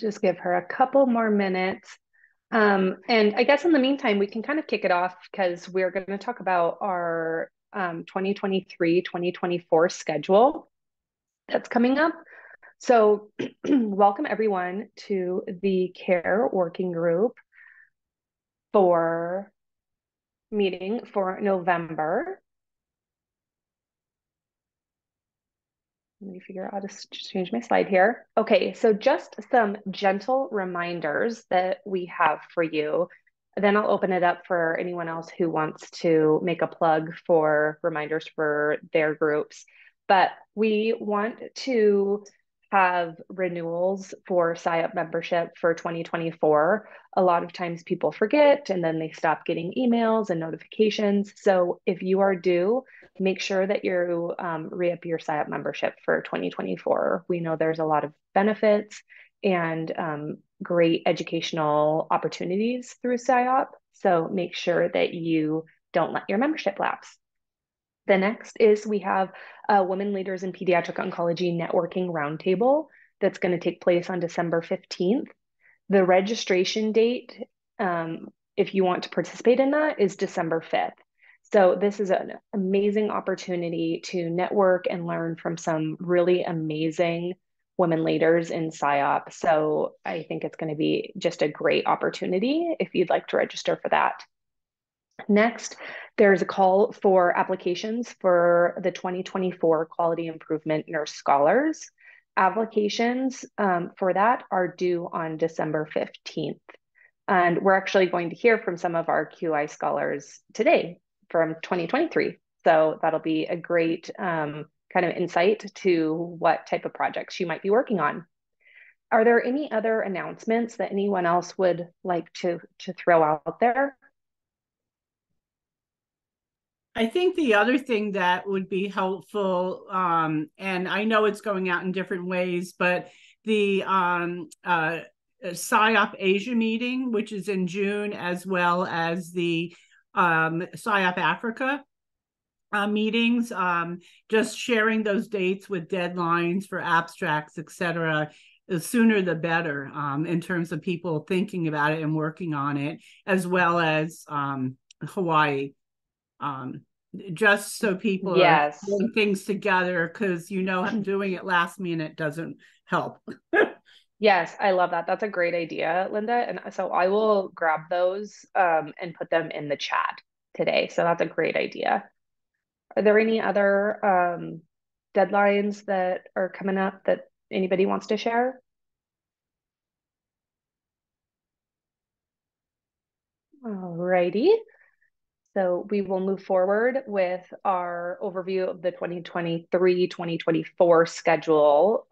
just give her a couple more minutes. And I guess in the meantime, we can kind of kick it off because we're going to talk about our 2023-2024 schedule that's coming up. So welcome everyone to the CARE working group for meeting for November. Let me figure out how to change my slide here. Okay, so just some gentle reminders that we have for you. Then I'll open it up for anyone else who wants to make a plug for reminders for their groups. But we want to have renewals for SIOP membership for 2024. A lot of times people forget and then they stop getting emails and notifications. So if you are due, make sure that you re-up your SIOP membership for 2024. We know there's a lot of benefits and great educational opportunities through SIOP. So make sure that you don't let your membership lapse. The next is we have a Women Leaders in Pediatric Oncology Networking Roundtable that's going to take place on December 15th. The registration date, if you want to participate in that, is December 5th. So this is an amazing opportunity to network and learn from some really amazing women leaders in SIOP. So I think it's going to be just a great opportunity if you'd like to register for that. Next, there's a call for applications for the 2024 Quality Improvement Nurse Scholars. Applications for that are due on December 15th. And we're actually going to hear from some of our QI scholars today from 2023. So that'll be a great kind of insight to what type of projects you might be working on. Are there any other announcements that anyone else would like to throw out there? I think the other thing that would be helpful, and I know it's going out in different ways, but the SIOP Asia meeting, which is in June, as well as the SIOP Africa meetings, just sharing those dates with deadlines for abstracts, et cetera. The sooner the better, in terms of people thinking about it and working on it, as well as Hawaii. Just so people are Yes. putting things together, because doing it last minute doesn't help. Yes, I love that. That's a great idea, Linda. And so I will grab those and put them in the chat today. So that's a great idea. Are there any other deadlines that are coming up that anybody wants to share? All righty. So we will move forward with our overview of the 2023-2024 schedule.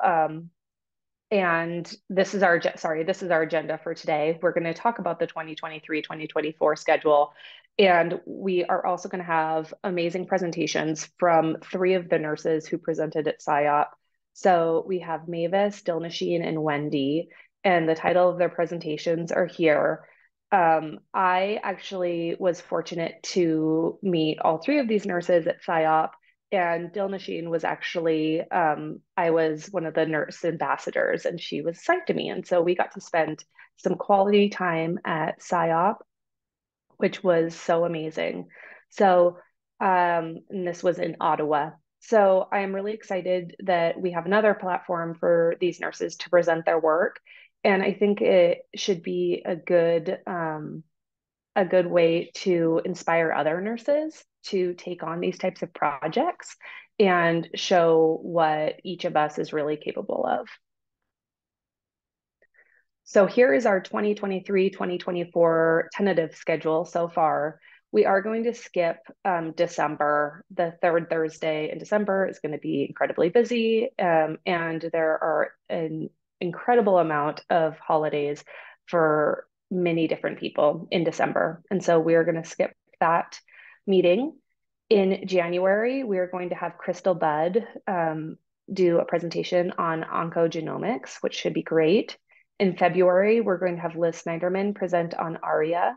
And this is our agenda for today. We're going to talk about the 2023-2024 schedule. And we are also going to have amazing presentations from three of the nurses who presented at SIOP. So we have Mavis, Dilnasheen, and Wendy, and the title of their presentations are here. I actually was fortunate to meet all three of these nurses at SIOP, and Dilnasheen was actually, I was one of the nurse ambassadors, and she was psyched to me. And so we got to spend some quality time at SIOP, which was so amazing. So, and this was in Ottawa. So I am really excited that we have another platform for these nurses to present their work. And I think it should be a good way to inspire other nurses to take on these types of projects and show what each of us is really capable of. So here is our 2023-2024 tentative schedule so far. We are going to skip December. The third Thursday in December is going to be incredibly busy, and there are an incredible amount of holidays for many different people in December. And so we are going to skip that meeting. In January, we are going to have Crystal Budd do a presentation on oncogenomics, which should be great. In February, we're going to have Liz Snyderman present on ARIA.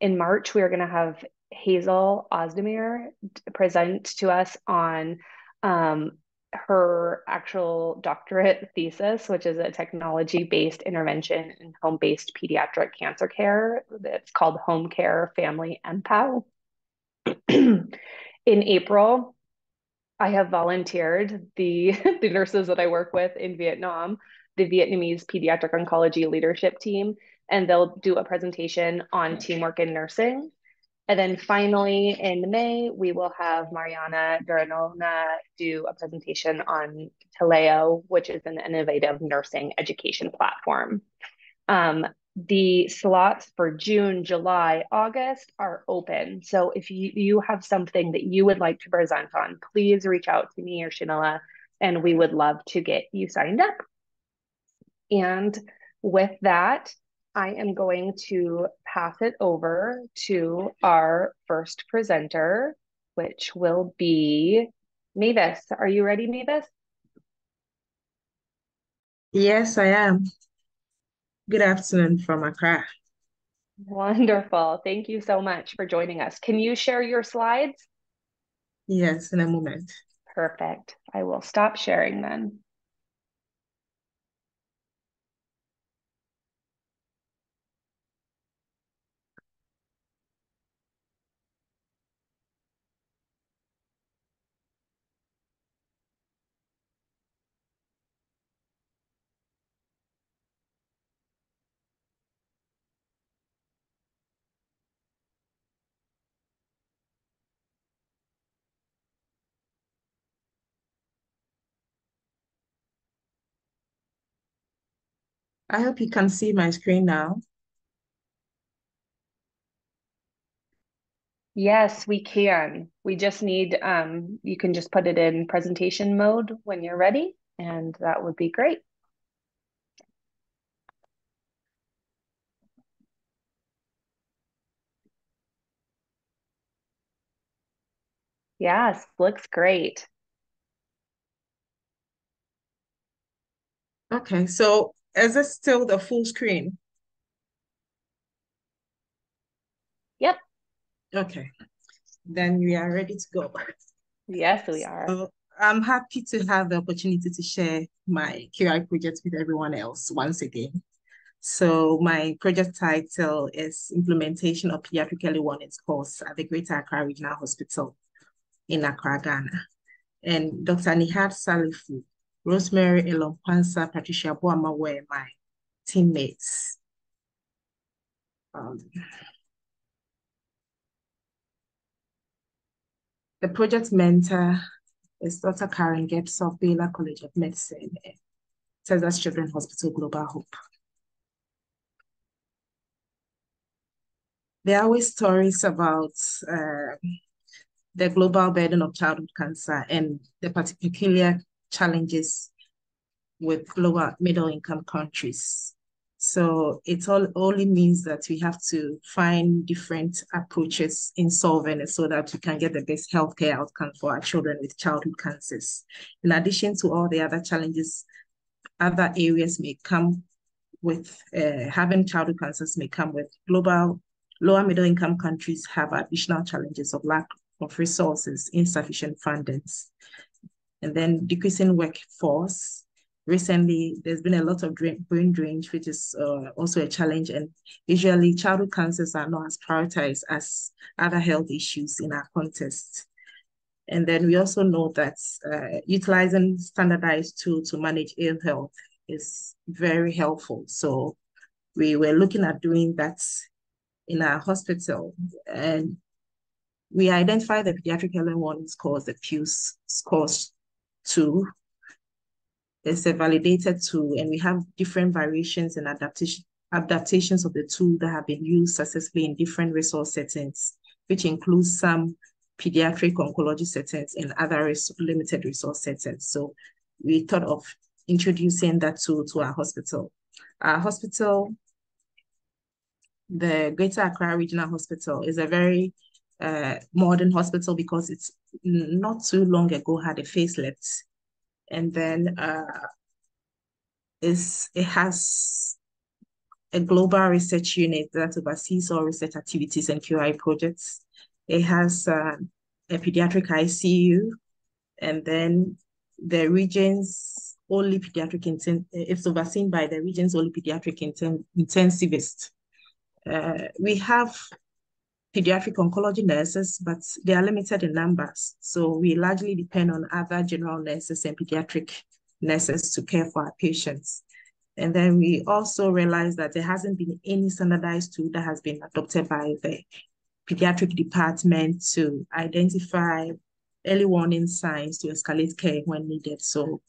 In March, we are going to have Hazel Ozdemir present to us on her actual doctorate thesis, which is a technology-based intervention in home-based pediatric cancer care. That's called Home Care Family MPOW. In April, I have volunteered the nurses that I work with in Vietnam, the Vietnamese Pediatric Oncology Leadership Team, and they'll do a presentation on teamwork in nursing. And then finally in May, we will have Mariana Duranona do a presentation on Taleo, which is an innovative nursing education platform. The slots for June, July, August are open. So if you have something that you would like to present on, please reach out to me or Shanila, and we would love to get you signed up. And with that, I am going to pass it over to our first presenter, which will be Mavis. Are you ready, Mavis? Yes, I am. Good afternoon from Accra. Wonderful. Thank you so much for joining us. Can you share your slides? Yes, in a moment. Perfect. I will stop sharing then. I hope you can see my screen now. Yes, we can. We just need, you can just put it in presentation mode when you're ready, and that would be great. Yes, looks great. Okay, so is it still the full screen? Yep. Okay, then we are ready to go. Yes, we are. So I'm happy to have the opportunity to share my QI project with everyone else once again. So my project title is Implementation of Pediatric Early Warnings Course at the Greater Accra Regional Hospital in Accra, Ghana. And Dr. Nihad Salifu, Rosemary Elompwansa, Patricia Boama were my teammates. The project mentor is Dr. Karen Getz of Baylor College of Medicine, Texas Children's Hospital Global Hope. There are always stories about the global burden of childhood cancer and the peculiar challenges with lower middle income countries. So it only means that we have to find different approaches in solving it so that we can get the best healthcare outcome for our children with childhood cancers. In addition to all the other challenges, other areas may come with having childhood cancers may come with global lower middle income countries have additional challenges of lack of resources, insufficient fundings, and then decreasing workforce. Recently, there's been a lot of brain drain, which is also a challenge. And usually childhood cancers are not as prioritized as other health issues in our context. And then we also know that utilizing standardized tools to manage ill health is very helpful. So we were looking at doing that in our hospital. And we identified the pediatric early warning scores, the PEWS scores 2. It's a validated tool, and we have different variations and adaptations of the tool that have been used successfully in different resource settings, which includes some pediatric oncology settings and other limited resource settings. So we thought of introducing that tool to our hospital. Our hospital, the Greater Accra Regional Hospital, is a very modern hospital because it's not too long ago had a facelift. And then it has a global research unit that oversees all research activities and QI projects. It has a pediatric ICU, and then the region's only pediatric it's overseen by the region's only pediatric intensivist. We have pediatric oncology nurses, but they are limited in numbers. So we largely depend on other general nurses and pediatric nurses to care for our patients. And then we also realized that there hasn't been any standardized tool that has been adopted by the pediatric department to identify early warning signs to escalate care when needed. So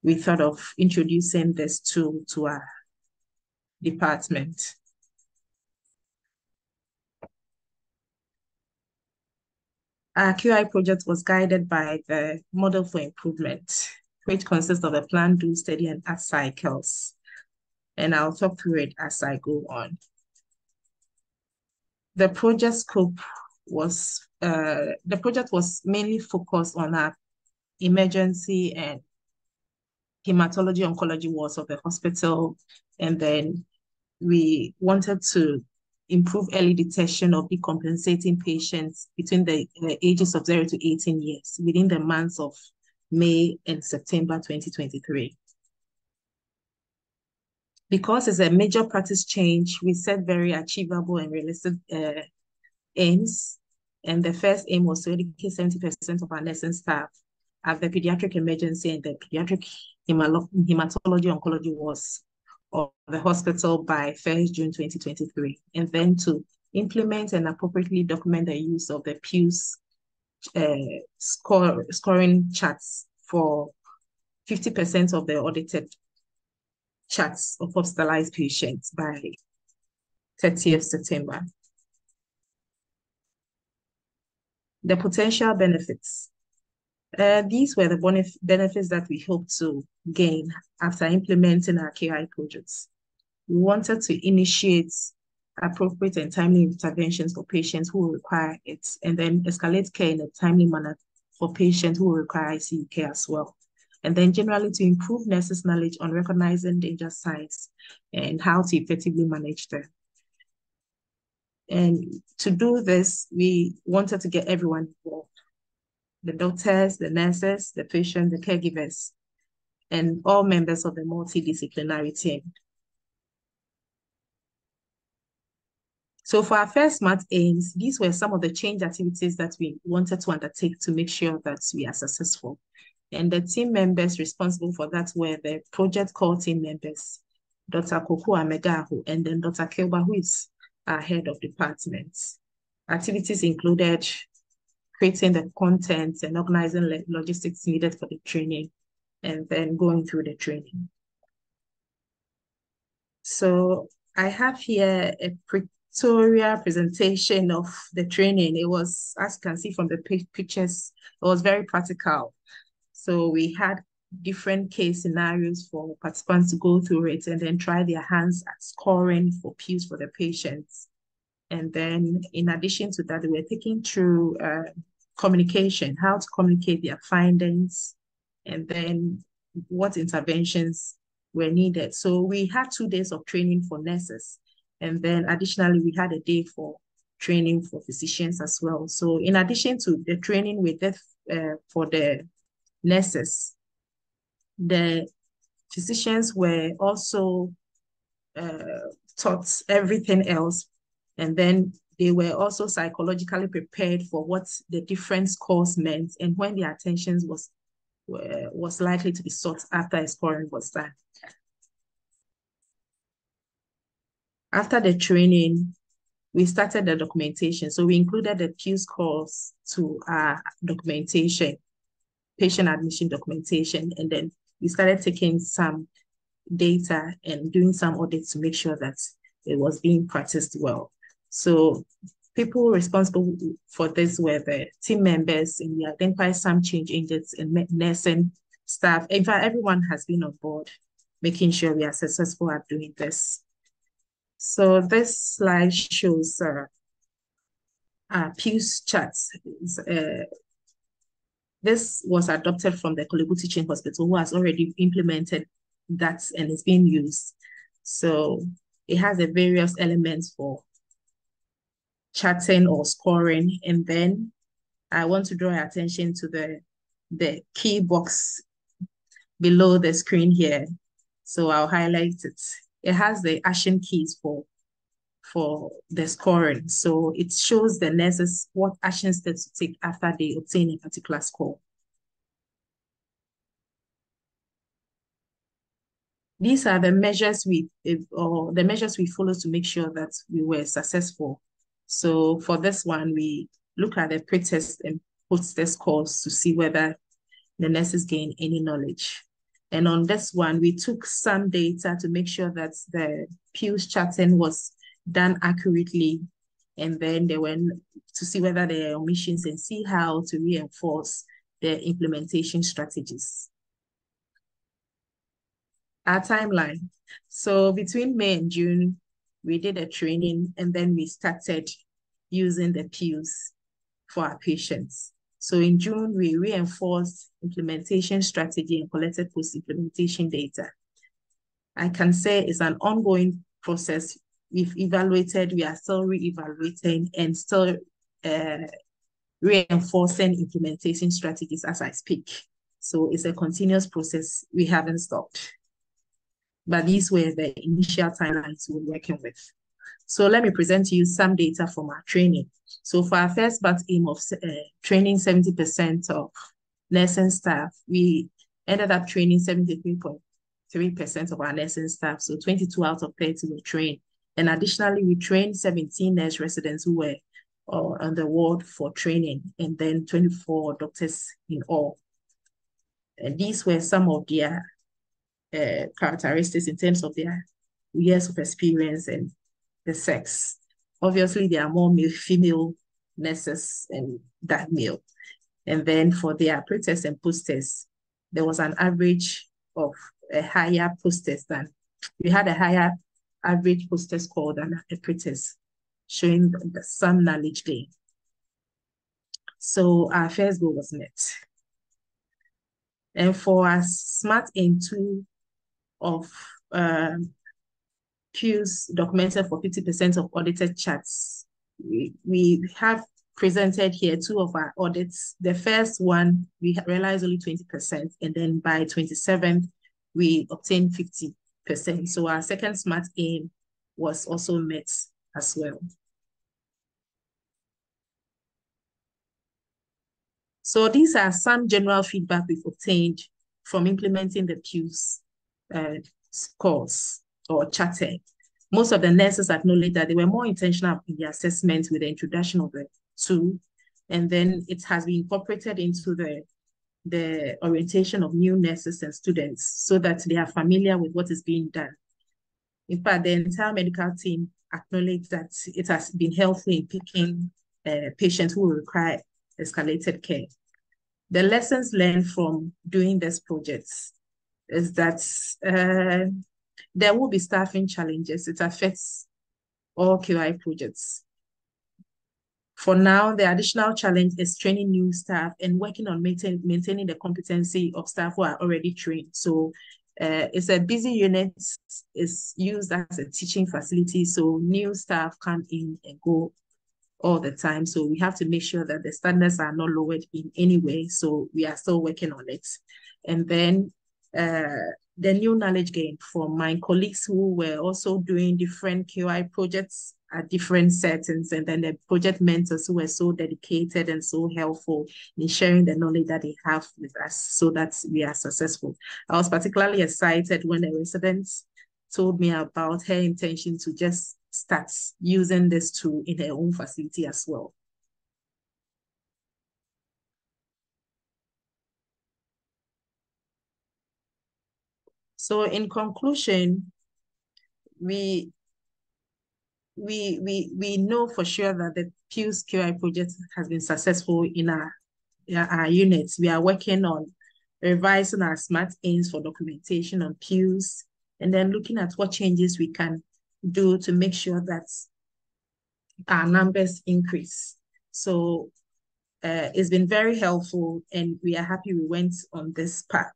we thought of introducing this tool to our department. Our QI project was guided by the model for improvement, which consists of a plan, do, study, and act cycles. And I'll talk through it as I go on. The project scope was, the project was mainly focused on our emergency and hematology oncology wards of the hospital. And then we wanted to improve early detection of decompensating patients between the ages of 0 to 18 years within the months of May and September 2023. Because it's a major practice change, we set very achievable and realistic aims. And the first aim was to educate 70% of our nursing staff at the pediatric emergency and the pediatric hematology oncology wards of the hospital by 1st June 2023, and then to implement and appropriately document the use of the PEWS scoring charts for 50% of the audited charts of hospitalized patients by 30th September. The potential benefits. These were the benefits that we hope to gain after implementing our KI projects. We wanted to initiate appropriate and timely interventions for patients who will require it, and then escalate care in a timely manner for patients who will require ICU care as well. And then generally to improve nurses' knowledge on recognizing danger signs and how to effectively manage them. And to do this, we wanted to get everyone involved. The doctors, the nurses, the patients, the caregivers, and all members of the multidisciplinary team. So for our first month aims, these were some of the change activities that we wanted to undertake to make sure that we are successful. And the team members responsible for that were the project core team members, Dr. Koko Amegaho, and then Dr. Kilba, who is our head of departments. Activities included creating the content and organizing logistics needed for the training, and then going through the training. So I have here a pictorial presentation of the training. It was, as you can see from the pictures, it was very practical. So we had different case scenarios for participants to go through it and then try their hands at scoring for PEWS for the patients. And then in addition to that, they were taking through communication, how to communicate their findings, and then what interventions were needed. So we had 2 days of training for nurses. And then additionally, we had a day for training for physicians as well. So in addition to the training we did for the nurses, the physicians were also taught everything else. And then they were also psychologically prepared for what the different scores meant and when their attention was likely to be sought after a scoring was done. After the training, we started the documentation. So we included the PEWS scores to our documentation, patient admission documentation, and then we started taking some data and doing some audits to make sure that it was being practiced well. So people responsible for this were the team members, and we identified some change agents in nursing staff. In fact, everyone has been on board, making sure we are successful at doing this. So this slide shows our PEWS charts. This was adopted from the Korle Bu Teaching Hospital, who has already implemented that and is being used. So it has the various elements for charting or scoring. And then I want to draw your attention to the key box below the screen here. So I'll highlight it. It has the action keys for the scoring. So it shows the nurses what action steps to take after they obtain a particular score. These are the measures we follow to make sure that we were successful. So for this one, we look at the pre-test and post-test scores to see whether the nurses gain any knowledge. And on this one, we took some data to make sure that the Pews charting was done accurately. And then they went to see whether there are omissions and see how to reinforce the implementation strategies. Our timeline. So between May and June, we did a training and then we started using the Pews for our patients. So in June, we reinforced implementation strategy and collected post-implementation data. I can say it's an ongoing process. We've evaluated, we are still re-evaluating and still reinforcing implementation strategies as I speak. So it's a continuous process. We haven't stopped. But these were the initial timelines we were working with. So let me present to you some data from our training. So for our first batch aim of training 70% of nursing staff, we ended up training 73.3% of our nursing staff. So 22 out of 30 were trained. And additionally, we trained 17 nurse residents who were on the ward for training, and then 24 doctors in all. And these were some of their characteristics in terms of their years of experience and the sex. Obviously, there are more female nurses than male. And then for their pre-test and post-test, there was an average of a higher post-test than, we had a higher average post-test score than a pre-test, showing some knowledge gain. So our first goal was met. And for our SMART Aim 2 of Pews documented for 50% of audited charts. We have presented here two of our audits. The first one, we realized only 20%, and then by 27th, we obtained 50%. So our second SMART aim was also met as well. So these are some general feedback we've obtained from implementing the Pews scores or charting. Most of the nurses acknowledged that they were more intentional in the assessment with the introduction of the tool, and then it has been incorporated into the orientation of new nurses and students so that they are familiar with what is being done. In fact, the entire medical team acknowledged that it has been helpful in picking patients who will require escalated care. The lessons learned from doing this project is that there will be staffing challenges. It affects all QI projects. For now, the additional challenge is training new staff and working on maintaining the competency of staff who are already trained. So it's a busy unit. It's used as a teaching facility. So new staff come in and go all the time. So we have to make sure that the standards are not lowered in any way. So we are still working on it. And then the new knowledge gain from my colleagues who were also doing different QI projects at different settings, and then the project mentors who were so dedicated and so helpful in sharing the knowledge that they have with us so that we are successful. I was particularly excited when the residents told me about her intention to just start using this tool in her own facility as well. So in conclusion, we know for sure that the Pews QI project has been successful in our units. We are working on revising our SMART aims for documentation on Pews, and then looking at what changes we can do to make sure that our numbers increase. So it's been very helpful, and we are happy we went on this path.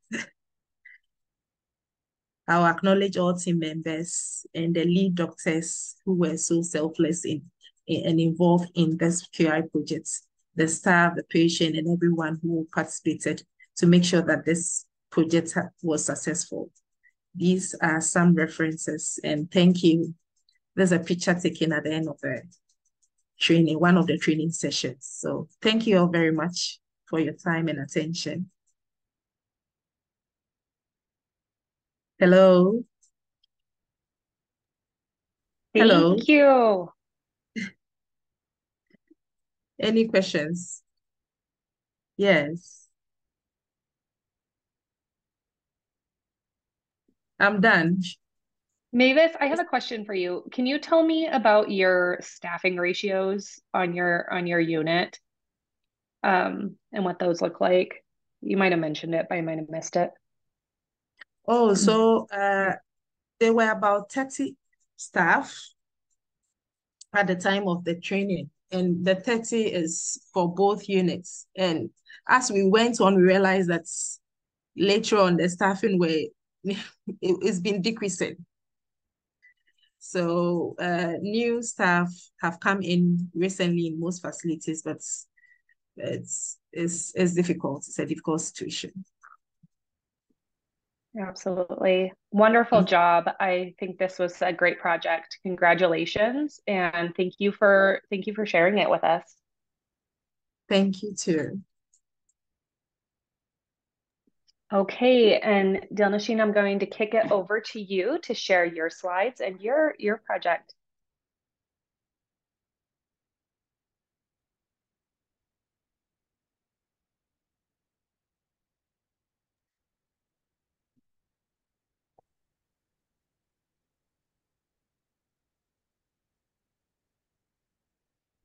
I'll acknowledge all team members and the lead doctors who were so selfless and involved in this QI project, the staff, the patient, and everyone who participated to make sure that this project was successful. These are some references, and thank you. There's a picture taken at the end of the training, one of the training sessions. So thank you all very much for your time and attention. Hello. Hello. Thank you. Any questions? Yes. I'm done. Mavis, I have a question for you. Can you tell me about your staffing ratios on your unit, and what those look like? You might have mentioned it, but I might have missed it. Oh, so there were about 30 staff at the time of the training, and the 30 is for both units. And as we went on, we realized that later on the staffing it's been decreasing. So new staff have come in recently in most facilities, but it's difficult. It's a difficult situation. Absolutely. Wonderful job. I think this was a great project. Congratulations, and thank you for sharing it with us. Thank you too. Okay, and Dilnasheen, I'm going to kick it over to you to share your slides and your project.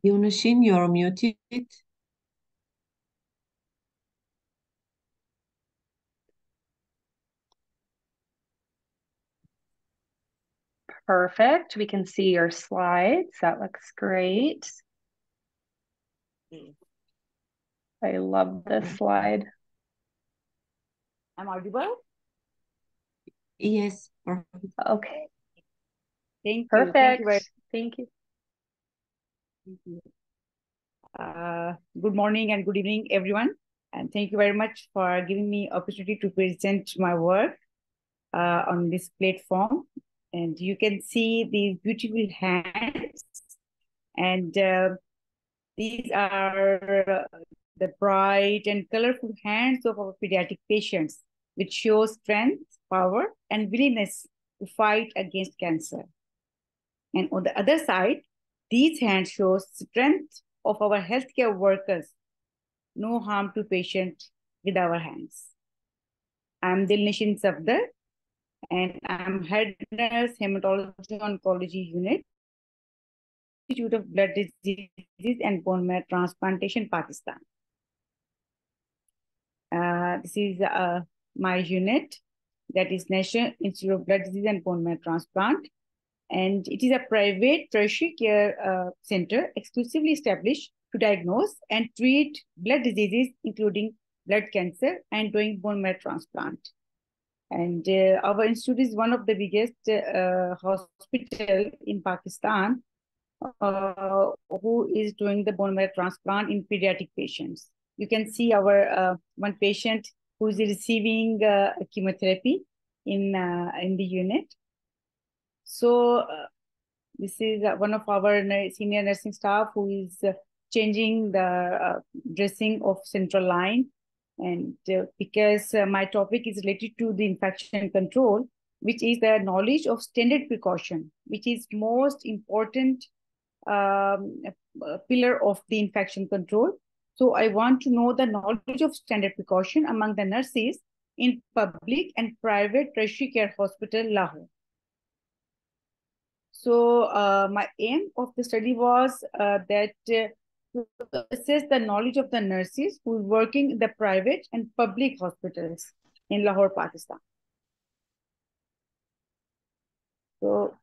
Dilnasheen, you're muted. Perfect. We can see your slides. That looks great. I love this slide. I'm audible? Yes, perfect. Okay, Thank you. perfect. Thank Thank you. you. Good morning and good evening, everyone. And thank you very much for giving me opportunity to present my work on this platform. And you can see these beautiful hands. And these are the bright and colorful hands of our pediatric patients, which show strength, power, and willingness to fight against cancer. And on the other side, these hands show strength of our healthcare workers. No harm to patient with our hands. I'm Dilnasheen Safdar, and I'm head nurse hematology oncology unit, Institute of Blood Diseases and Bone Marrow Transplantation, Pakistan. This is my unit, that is National Institute of Blood Disease and Bone Marrow Transplant. And it is a private tertiary care center exclusively established to diagnose and treat blood diseases, including blood cancer and doing bone marrow transplant. And our institute is one of the biggest hospital in Pakistan who is doing the bone marrow transplant in pediatric patients. You can see our one patient who is receiving chemotherapy in the unit. So this is one of our senior nursing staff who is changing the dressing of central line. And because my topic is related to the infection control, which is the knowledge of standard precaution, which is most important pillar of the infection control. So I want to know the knowledge of standard precaution among the nurses in public and private tertiary care hospital, Lahore. So my aim of the study was that to assess the knowledge of the nurses who are working in the private and public hospitals in Lahore, Pakistan. So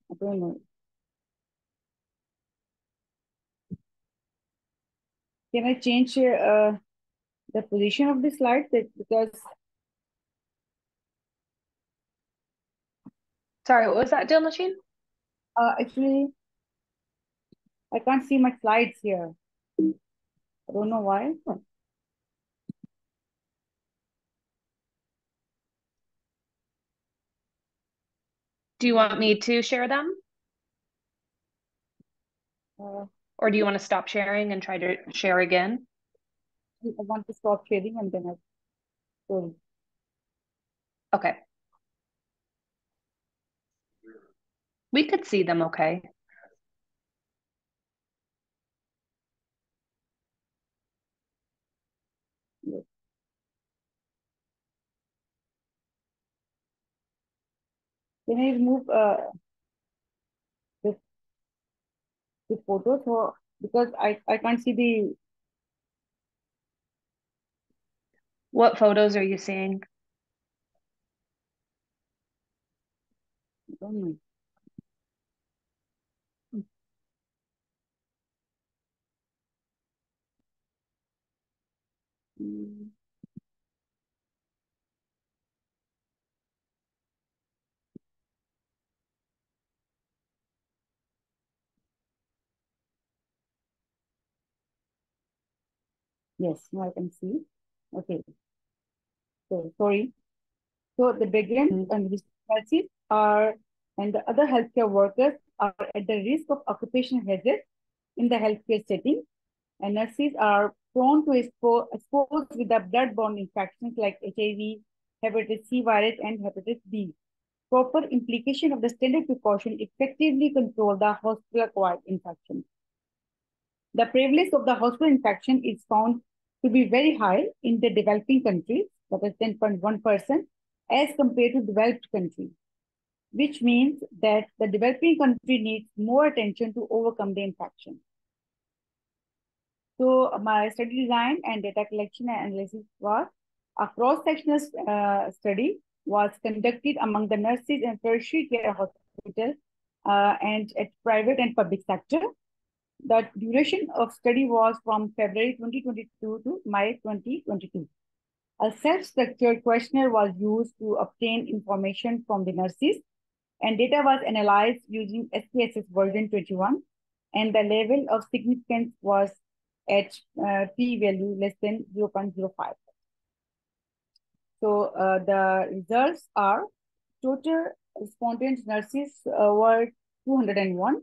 I don't know. Can I change the position of the slide? Because Sorry, what was that, Dilmachine? Actually, I can't see my slides here. I don't know why. Do you want me to share them? Or do you want to stop sharing and try to share again? I want to stop sharing and then sorry. Okay. We could see them okay. Yes. Can I remove the photos or because I can't see the What photos are you seeing? I don't know. Mm. Yes, now I can see. Okay. So sorry. So the beginnings and nurses are and the other healthcare workers are at the risk of occupational hazard in the healthcare setting, and nurses are prone to exposed with the blood-borne infections like HIV, hepatitis C virus, and hepatitis B. Proper implication of the standard precaution effectively control the hospital-acquired infection. The prevalence of the hospital infection is found to be very high in the developing countries, that is 10.1%, as compared to developed countries, which means that the developing country needs more attention to overcome the infection. So my study design and data collection and analysis was a cross-sectional study was conducted among the nurses and tertiary care hospitals and at private and public sector. The duration of study was from February 2022 to May 2022. A self-structured questionnaire was used to obtain information from the nurses, and data was analyzed using SPSS version 21, and the level of significance was at p-value less than 0.05. So the results are total respondent nurses were 201.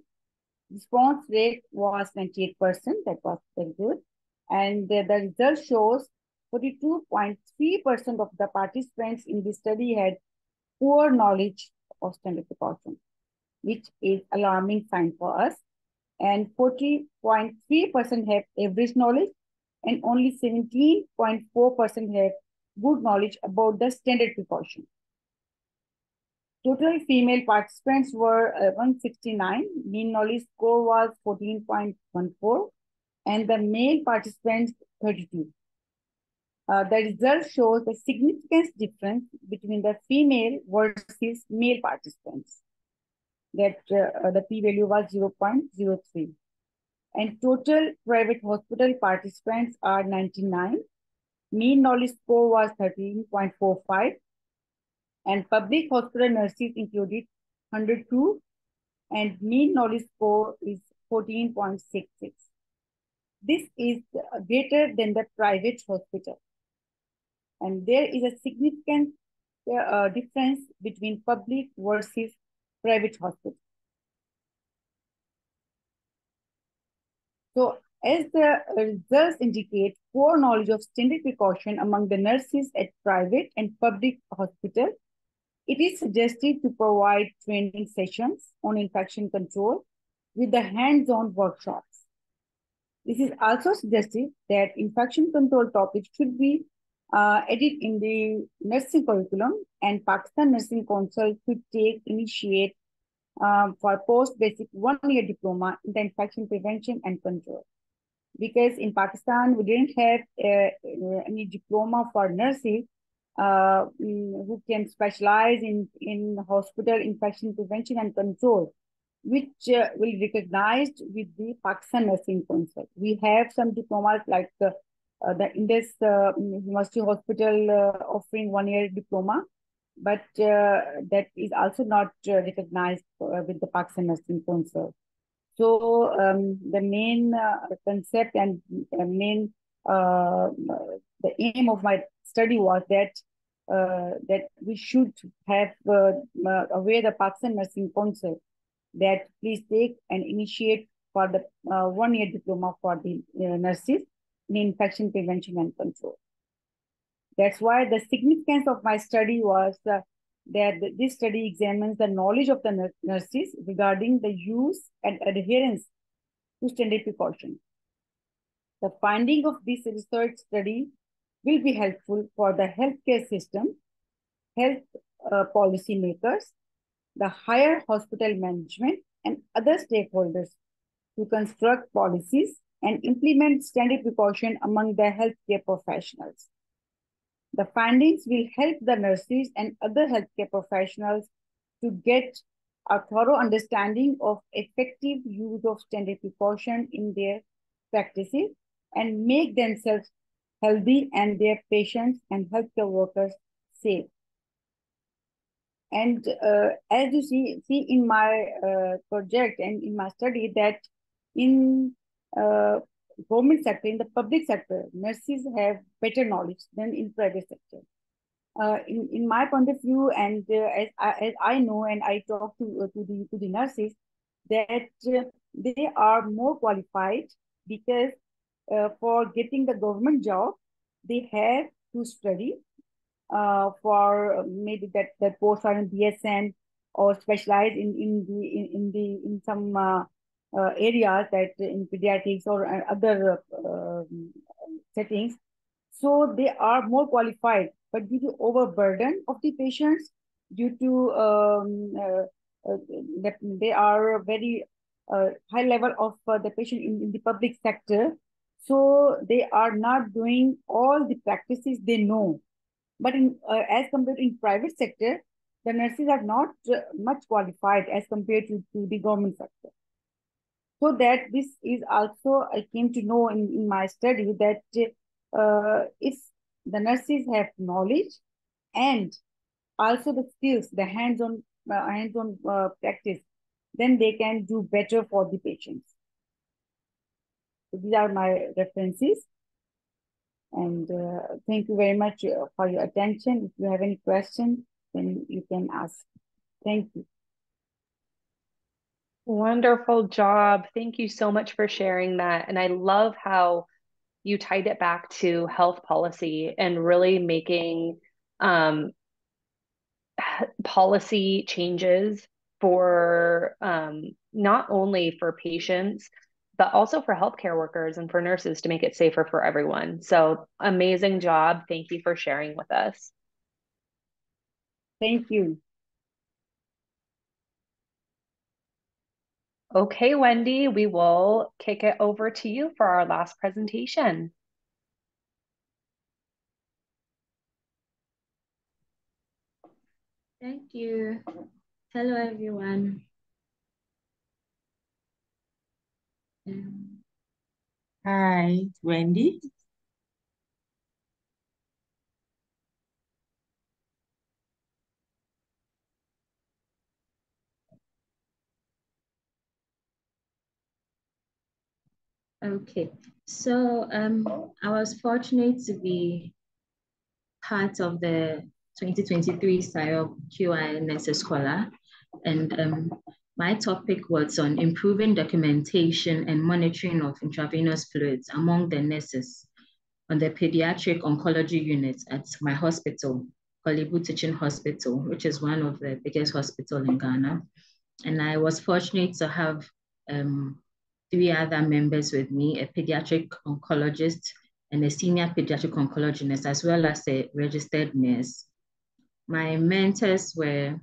Response rate was 98%. That was very good. And the result shows 42.3% of the participants in the study had poor knowledge of standard precaution, which is alarming sign for us. And 40.3% have average knowledge, and only 17.4% have good knowledge about the standard precaution. Total female participants were 169. Mean knowledge score was 14.14, and the male participants 32. The result shows the significant difference between the female versus male participants. That the p-value was 0.03. And total private hospital participants are 99. Mean knowledge score was 13.45. And public hospital nurses included 102. And mean knowledge score is 14.66. This is greater than the private hospital. And there is a significant difference between public versus private hospital. So as the results indicate, poor knowledge of standard precaution among the nurses at private and public hospital, it is suggested to provide training sessions on infection control with the hands-on workshops. This is also suggested that infection control topics should be added in the nursing curriculum, and Pakistan Nursing Council should initiate for post-basic one-year diploma in the infection prevention and control. Because in Pakistan, we didn't have any diploma for nurses who can specialize in hospital infection prevention and control, which will be recognized with the Pakistan Nursing Council. We have some diplomas like the Indus University Hospital offering one-year diploma, but that is also not recognized with the Pakistan Nursing Council. So the main concept and the aim of my study was that we should have aware the Pakistan Nursing Council that please take and initiate for the 1-year diploma for the nurses in infection prevention and control. That's why the significance of my study was that this study examines the knowledge of the nurses regarding the use and adherence to standard precaution. The finding of this research study will be helpful for the healthcare system, health policy makers, the higher hospital management, and other stakeholders to construct policies and implement standard precaution among the healthcare professionals. The findings will help the nurses and other healthcare professionals to get a thorough understanding of effective use of standard precaution in their practices and make themselves healthy and their patients and healthcare workers safe. And as you see in my project and in my study that in government sector, in the public sector, nurses have better knowledge than in private sector. In my point of view, and as I know, and I talk to the nurses, that they are more qualified because for getting the government job, they have to study for maybe that post are in BSN or specialize in some areas that in pediatrics or other settings. So they are more qualified, but due to overburden of the patients, due to that they are very high level of the patient in the public sector, so they are not doing all the practices they know. But in as compared to in private sector, the nurses are not much qualified as compared to the government sector. So that this is also, I came to know in my study that if the nurses have knowledge and also the skills, the hands-on practice, then they can do better for the patients. So these are my references. And thank you very much for your attention. If you have any questions, then you can ask. Thank you. Wonderful job. Thank you so much for sharing that. And I love how you tied it back to health policy and really making policy changes for not only for patients, but also for healthcare workers and for nurses to make it safer for everyone. So amazing job. Thank you for sharing with us. Thank you. Okay, Wendy, we will kick it over to you for our last presentation. Thank you. Hello, everyone. Hi, Wendy. Okay, so I was fortunate to be part of the 2023 SIOP QINS Scholar, and my topic was on improving documentation and monitoring of intravenous fluids among the nurses on the pediatric oncology unit at my hospital, Korle Bu Teaching Hospital, which is one of the biggest hospitals in Ghana. And I was fortunate to have 3 other members with me, a pediatric oncologist and a senior pediatric oncologist, as well as a registered nurse. My mentors were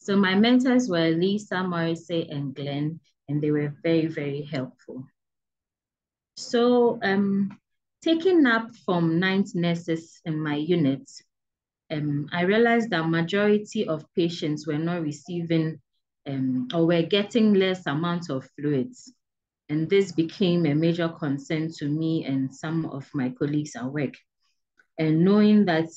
Lisa, Morrissey, and Glenn, and they were very, very helpful. So taking up from 9 nurses in my unit, I realized that majority of patients were not receiving or were getting less amount of fluids. And this became a major concern to me and some of my colleagues at work. And knowing that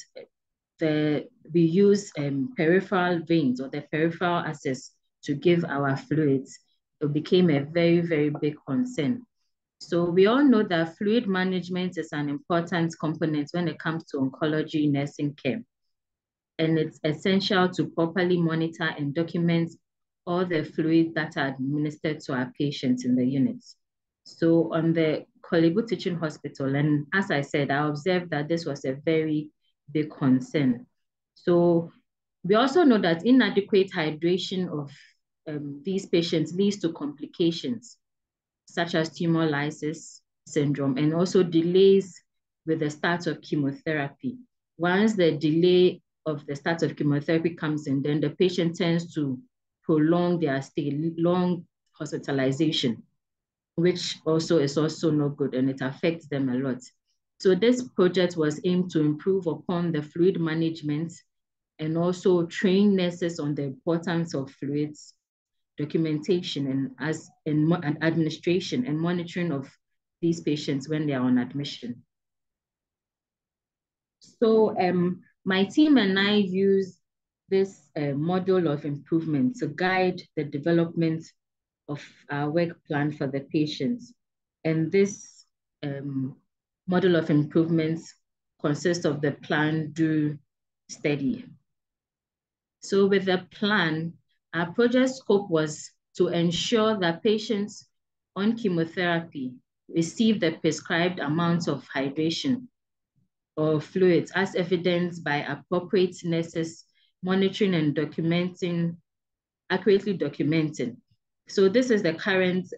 we use peripheral veins or the peripheral access to give our fluids, it became a very, very big concern. So we all know that fluid management is an important component when it comes to oncology nursing care. And it's essential to properly monitor and document all the fluids that are administered to our patients in the units. So on the Korle Bu Teaching Hospital, and as I said, I observed that this was a very big concern. So we also know that inadequate hydration of these patients leads to complications such as tumor lysis syndrome, and also delays with the start of chemotherapy. Once the delay of the start of chemotherapy comes in, then the patient tends to prolong their stay, long hospitalization, which also is also not good, and it affects them a lot. So this project was aimed to improve upon the fluid management and also train nurses on the importance of fluids, documentation, and administration and monitoring of these patients when they are on admission. So my team and I use this model of improvement to guide the development of our work plan for the patients. And this model of improvements consists of the plan, do, study. So with the plan, our project scope was to ensure that patients on chemotherapy receive the prescribed amount of hydration or fluids as evidenced by appropriate nurses monitoring and documenting, accurately documenting. So this is the current,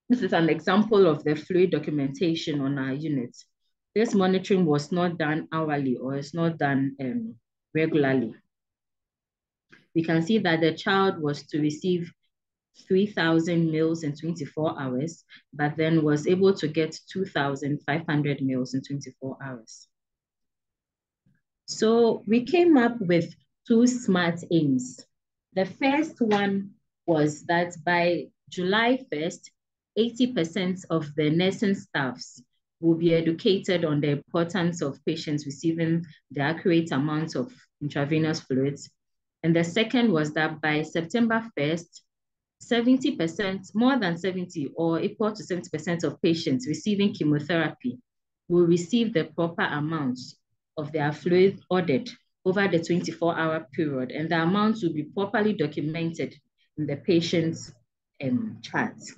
this is an example of the fluid documentation on our units. This monitoring was not done hourly or it's not done regularly. We can see that the child was to receive 3,000 meals in 24 hours, but then was able to get 2,500 meals in 24 hours. So we came up with 2 SMART aims. The first one was that by July 1st, 80% of the nursing staffs will be educated on the importance of patients receiving the accurate amount of intravenous fluids. And the second was that by September 1st, 70%, more than 70 or equal to 70% of patients receiving chemotherapy will receive the proper amount of their fluid ordered over the 24-hour period, and the amounts will be properly documented in the patient's charts.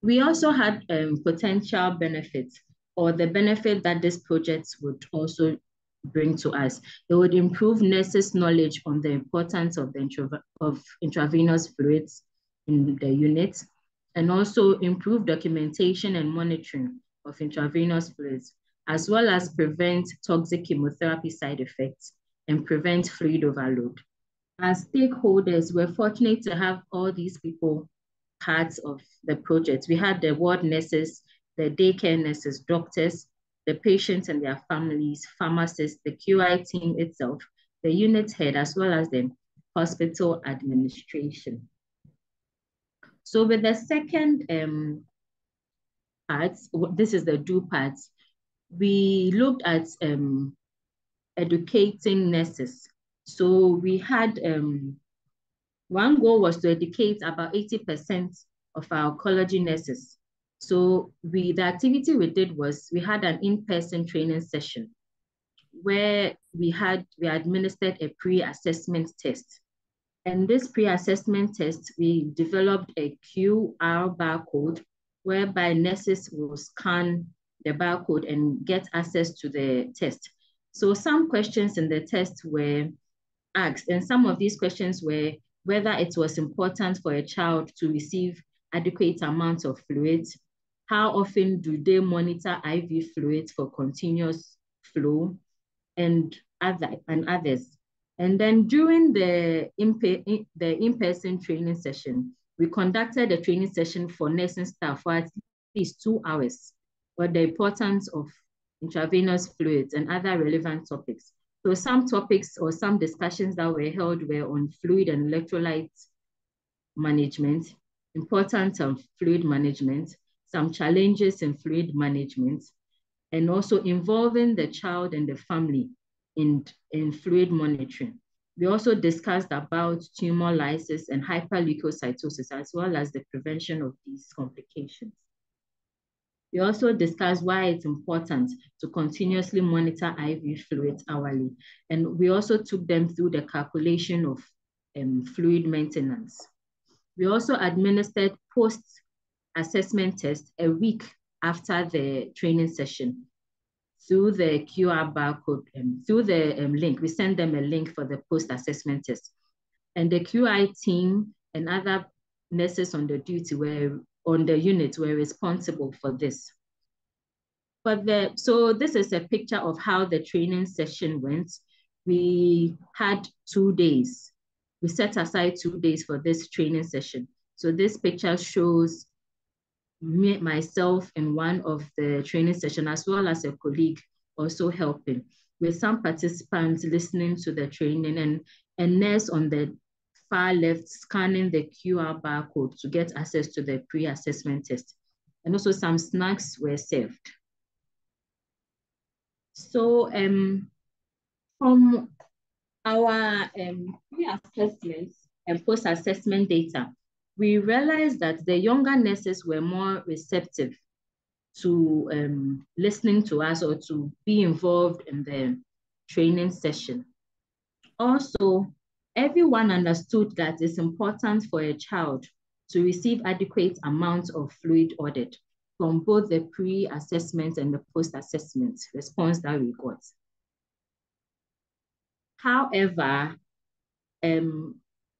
We also had potential benefits, or the benefit that this project would also bring to us. It would improve nurses' knowledge on the importance of intravenous fluids in the unit, and also improve documentation and monitoring of intravenous fluids, as well as prevent toxic chemotherapy side effects and prevent fluid overload. As stakeholders, we're fortunate to have all these people parts of the project. We had the ward nurses, the daycare nurses, doctors, the patients and their families, pharmacists, the QI team itself, the unit head, as well as the hospital administration. So with the second part, this is the do part, we looked at educating nurses. So we had, one goal was to educate about 80% of our oncology nurses. So the activity we did was we had an in-person training session where we administered a pre-assessment test. And this pre-assessment test, we developed a QR barcode whereby nurses will scan the barcode and get access to the test. So some questions in the test were asked, and some of these questions were whether it was important for a child to receive adequate amounts of fluids, how often do they monitor IV fluids for continuous flow, and others. And then during the in-person training session, we conducted a training session for nursing staff for at least 2 hours on the importance of intravenous fluids and other relevant topics. So some topics or some discussions that were held were on fluid and electrolytes management, importance of fluid management, some challenges in fluid management, and also involving the child and the family in fluid monitoring. We also discussed about tumor lysis and hyperleukocytosis, as well as the prevention of these complications. We also discussed why it's important to continuously monitor IV fluids hourly. And we also took them through the calculation of fluid maintenance. We also administered post-assessment tests a week after the training session through the QR barcode, through the link. We sent them a link for the post-assessment test. And the QI team and other nurses on the duty on the unit were responsible for this. So this is a picture of how the training session went. We had 2 days. We set aside 2 days for this training session. So this picture shows me, myself in one of the training session, as well as a colleague also helping, with some participants listening to the training and a nurse on the far left scanning the QR barcode to get access to the pre-assessment test. And also some snacks were served. So from our pre-assessment and post-assessment data, we realized that the younger nurses were more receptive to listening to us or to be involved in the training session. Also, everyone understood that it's important for a child to receive adequate amounts of fluid audit from both the pre-assessment and the post-assessment response that we got. However,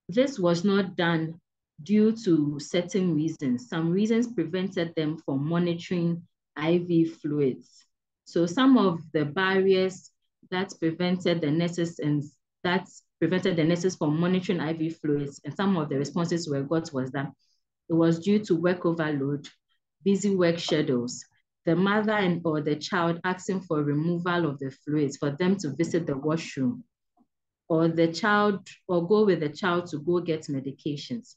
this was not done due to certain reasons. Some reasons prevented them from monitoring IV fluids. So some of the barriers that prevented the nurses from monitoring IV fluids, and some of the responses we got was that it was due to work overload, busy work schedules, the mother or the child asking for removal of the fluids for them to visit the washroom, or go with the child to go get medications.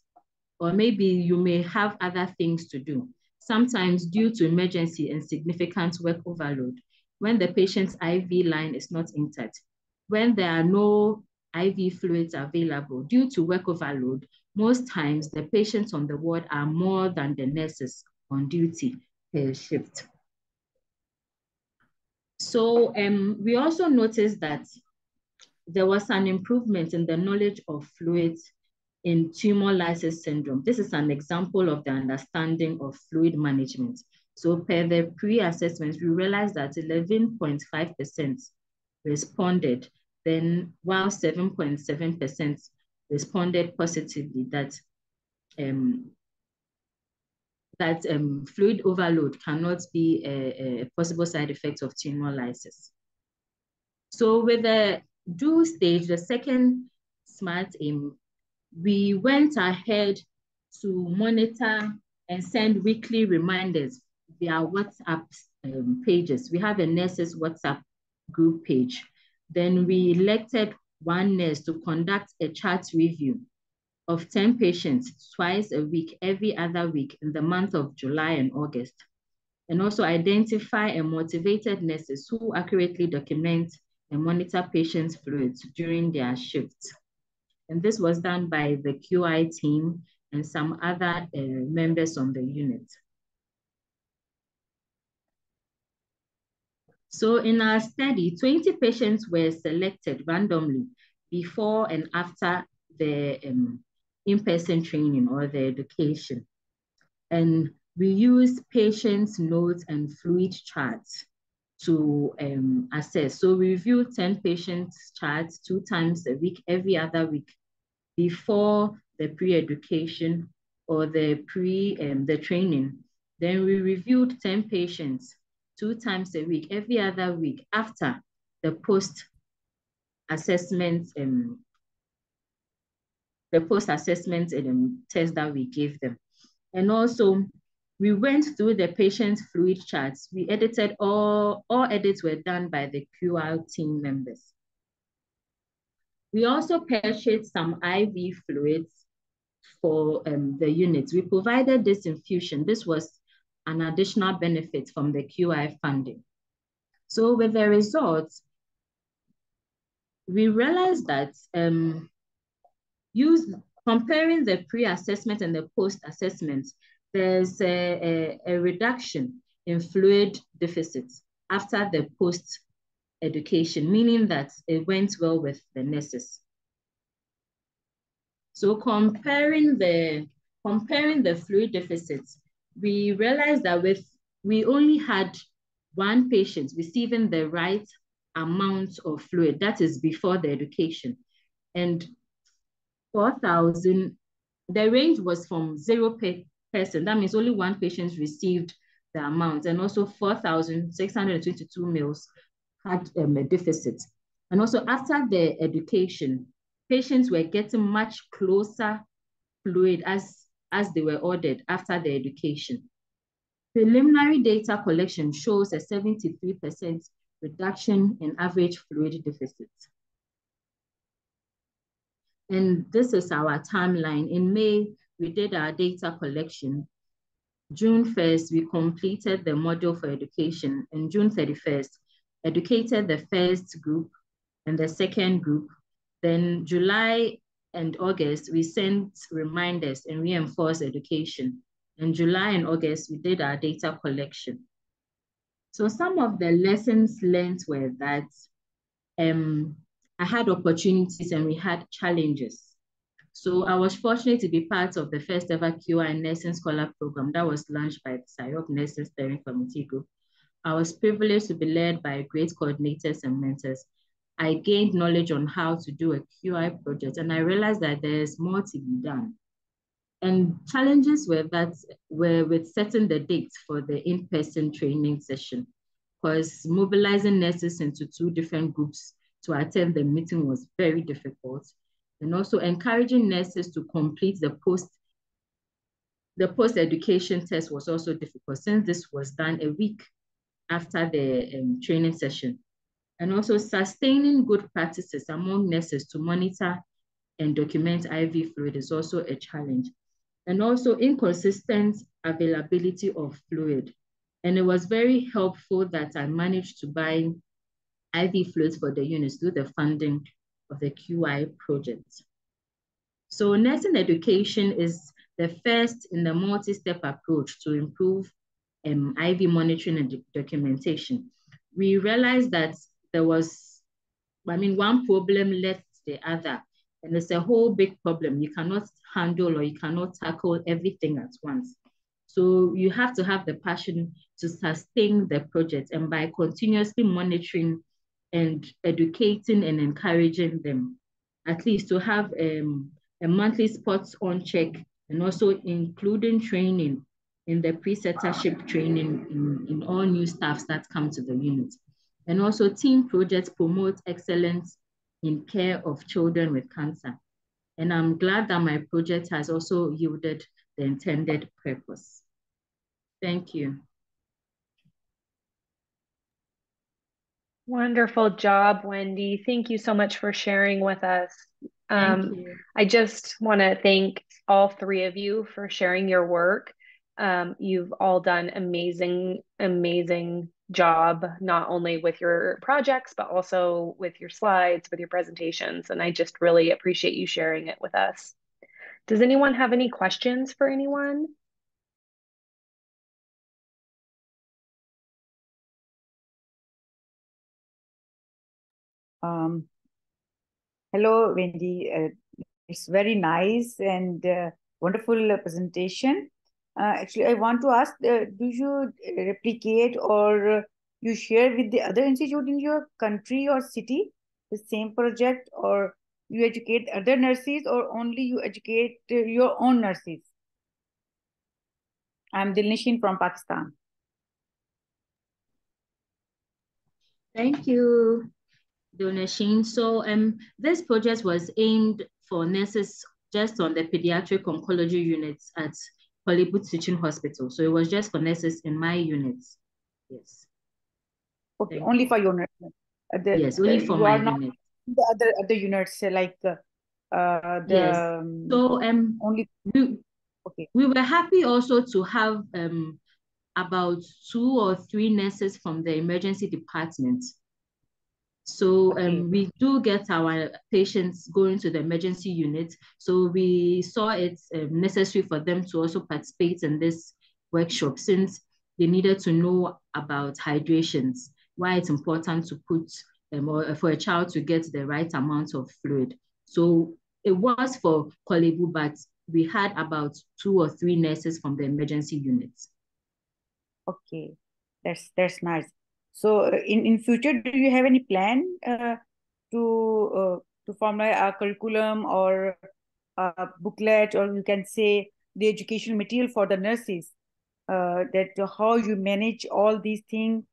Or maybe you may have other things to do. Sometimes due to emergency and significant work overload, when the patient's IV line is not intact, when there are no IV fluids available due to work overload, most times the patients on the ward are more than the nurses on duty per shift. So we also noticed that there was an improvement in the knowledge of fluids in tumor lysis syndrome. This is an example of the understanding of fluid management. So per the pre-assessment, we realized that 11.5% responded, then while 7.7% responded positively that fluid overload cannot be a possible side effect of tumor lysis. So with the do stage, the second SMART aim, we went ahead to monitor and send weekly reminders via WhatsApp pages. We have a nurses WhatsApp group page. Then we elected one nurse to conduct a chart review of 10 patients twice a week, every other week in the month of July and August. And also identify and motivated nurses who accurately document and monitor patients' fluids during their shifts. And this was done by the QI team and some other members on the unit. So in our study, 20 patients were selected randomly before and after the in-person training or the education. And we used patients' notes and fluid charts to assess. So we reviewed 10 patients' charts 2 times a week, every other week, before the pre-education or the training. Then we reviewed 10 patients 2 times a week, every other week, after the post-assessment test that we gave them. And also, we went through the patient's fluid charts. We edited all edits were done by the QR team members. We also purchased some IV fluids for the units. We provided this infusion. This was an additional benefit from the QI funding. So with the results, we realized that comparing the pre-assessment and the post-assessment, there's a reduction in fluid deficits after the post-education, meaning that it went well with the nurses. So comparing the fluid deficits, we realized that we only had one patient receiving the right amount of fluid, that is before the education, and 4,000, the range was from 0%, that means only one patient received the amount, and also 4,622 mils had a deficit. And also after the education, patients were getting much closer fluid as they were ordered after the education. Preliminary data collection shows a 73% reduction in average fluid deficits. And this is our timeline. In May, we did our data collection. June 1st, we completed the module for education. And June 31st, educated the first group and the second group. Then July and August, we sent reminders and reinforced education. In July and August, we did our data collection. So some of the lessons learned were that I had opportunities and we had challenges. So I was fortunate to be part of the first ever QI Nursing Scholar Program that was launched by the SIOP Nursing Steering Committee Group. I was privileged to be led by great coordinators and mentors. I gained knowledge on how to do a QI project, and I realized that there's more to be done. And challenges were with setting the dates for the in-person training session, because mobilizing nurses into 2 different groups to attend the meeting was very difficult. And also encouraging nurses to complete the post-education test was also difficult, since this was done a week after the training session. And also sustaining good practices among nurses to monitor and document IV fluid is also a challenge. And also inconsistent availability of fluid. And it was very helpful that I managed to buy IV fluids for the units through the funding of the QI project. So nursing education is the first in the multi-step approach to improve IV monitoring and documentation. We realized that there was, one problem led to the other, and it's a whole big problem. You cannot handle or you cannot tackle everything at once. So you have to have the passion to sustain the project, and by continuously monitoring and educating and encouraging them, at least to have a monthly spots on check, and also including training in the preceptorship training in all new staffs that come to the unit. And also team projects promote excellence in care of children with cancer. And I'm glad that my project has also yielded the intended purpose. Thank you. Wonderful job, Wendy. Thank you so much for sharing with us. Thank you. I just want to thank all 3 of you for sharing your work. You've all done amazing job, not only with your projects, but also with your slides, with your presentations. And I just really appreciate you sharing it with us. Does anyone have any questions for anyone? Hello, Wendy. It's very nice and wonderful presentation. Actually, I want to ask, do you replicate or you share with the other institute in your country or city the same project, or you educate other nurses, or only you educate your own nurses? I'm Dilnishin from Pakistan. Thank you, Dilnishin. So this project was aimed for nurses just on the pediatric oncology units at Hollywood Teaching Hospital. So it was just for nurses in my units. Yes. Okay, only for your nurses. Yes, only for my unit. The other units, like Yes. So only okay. We were happy also to have about 2 or 3 nurses from the emergency department. So we do get our patients going to the emergency unit. So we saw it necessary for them to also participate in this workshop since they needed to know about hydrations, why it's important to put or for a child to get the right amount of fluid. So it was for Korle Bu, but we had about 2 or 3 nurses from the emergency units. Okay, that's nice. So in future, do you have any plan to form a curriculum or a booklet, or you can say the educational material for the nurses, that how you manage all these things,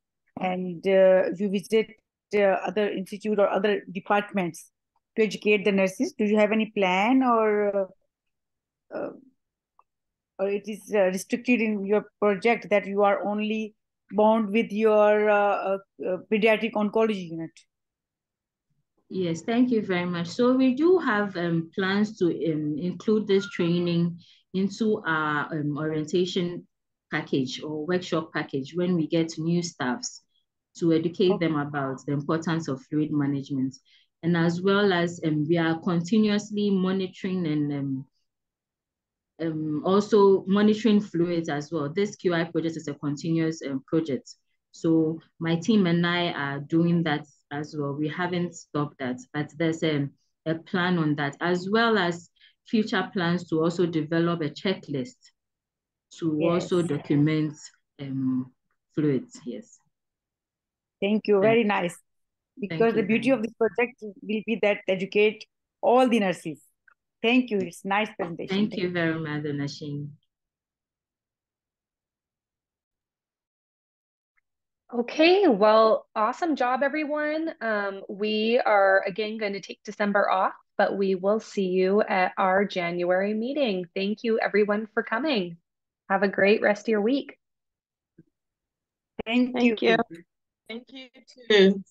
and you visit other institute or other departments to educate the nurses? Do you have any plan, uh, or it is restricted in your project that you are only bound with your pediatric oncology unit? Yes, thank you very much. So we do have plans to include this training into our orientation package or workshop package when we get new staffs to educate them about the importance of fluid management. And as well as we are continuously monitoring and also monitoring fluids as well. This QI project is a continuous project. So my team and I are doing that as well. We haven't stopped that, but there's a plan on that, as well as future plans to also develop a checklist to also document fluids. Yes. Thank you. Very nice. Because the beauty of this project will be that educate all the nurses. Thank you. It's nice presentation. Thank you very much, Donashine. Okay, well, awesome job, everyone. We are again going to take December off, but we will see you at our January meeting. Thank you, everyone, for coming. Have a great rest of your week. Thank you. Thank you too.